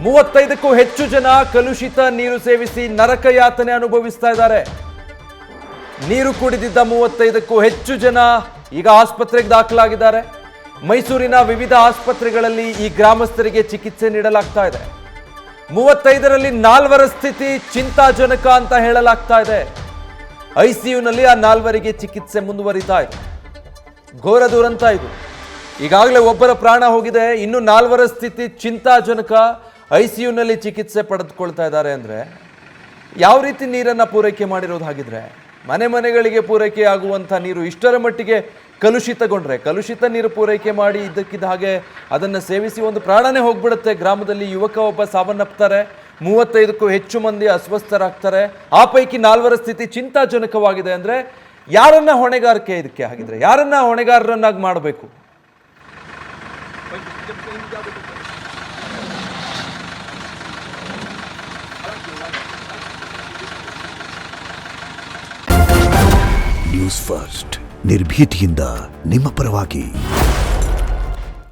35ಕ್ಕೂ ಹೆಚ್ಚು ಜನ ಕಲುಷಿತ ನೀರು ಸೇವಿಸಿ ನರಕ ಯಾತನೆ ಅನುಭವಿಸ್ತಾ ಇದ್ದಾರೆ. ನೀರು ಕುಡಿದಿದ್ದ 35ಕ್ಕೂ ಹೆಚ್ಚು ಜನ ಈಗ ಆಸ್ಪತ್ರೆಗೆ ದಾಖಲಾಗಿದ್ದಾರೆ. ಮೈಸೂರಿನ ವಿವಿಧ ಆಸ್ಪತ್ರೆಗಳಲ್ಲಿ ಈ ಗ್ರಾಮಸ್ಥರಿಗೆ ಚಿಕಿತ್ಸೆ ನೀಡಲಾಗ್ತಾ ಇದೆ. 35ರಲ್ಲಿ 4 ಸ್ಥಿತಿ ಚಿಂತಾಜನಕ ಅಂತ ಹೇಳಲಾಗ್ತಾ ಇದೆ. ಐಸಿಯುನಲ್ಲಿ ಆ 4ರಿಗೆ ಚಿಕಿತ್ಸೆ ಮುಂದುವರಿತಾ ಇದೆ. ಘೋರ ದುರಂತ ಇದು. ಈಗಾಗಲೇ ಒಬ್ಬರ ಪ್ರಾಣ ಹೋಗಿದೆ, ಇನ್ನು 4 ಸ್ಥಿತಿ ಚಿಂತಾಜನಕ. ಐಸಿಯುನಲ್ಲಿ ಚಿಕಿತ್ಸೆ ಪಡೆದುಕೊಳ್ತಾ ಇದ್ದಾರೆ ಅಂದರೆ ಯಾವ ರೀತಿ ನೀರನ್ನು ಪೂರೈಕೆ ಮಾಡಿರೋದು? ಹಾಗಿದ್ರೆ ಮನೆಗಳಿಗೆ ಪೂರೈಕೆ ಆಗುವಂಥ ನೀರು ಇಷ್ಟರ ಮಟ್ಟಿಗೆ ಕಲುಷಿತಗೊಂಡ್ರೆ, ಕಲುಷಿತ ನೀರು ಪೂರೈಕೆ ಮಾಡಿ ಇದ್ದಕ್ಕಿದ್ದ ಹಾಗೆ ಅದನ್ನು ಸೇವಿಸಿ ಒಂದು ಪ್ರಾಣನೇ ಹೋಗ್ಬಿಡುತ್ತೆ. ಗ್ರಾಮದಲ್ಲಿ ಯುವಕ ಒಬ್ಬ ಸಾವನ್ನಪ್ತಾರೆ, 35ಕ್ಕೂ ಹೆಚ್ಚು ಮಂದಿ ಅಸ್ವಸ್ಥರಾಗ್ತಾರೆ. ಆ ಪೈಕಿ 4 ಸ್ಥಿತಿ ಚಿಂತಾಜನಕವಾಗಿದೆ ಅಂದರೆ ಯಾರನ್ನ ಹೊಣೆಗಾರಿಕೆ ಇದಕ್ಕೆ? ಹಾಗಿದ್ರೆ ಯಾರನ್ನ ಹೊಣೆಗಾರರನ್ನಾಗಿ ಮಾಡಬೇಕು? ನ್ಯೂಸ್ ಫಸ್ಟ್ ನಿರ್ಭೀತಿಯಿಂದ ನಿಮ್ಮ ಪರವಾಗಿ.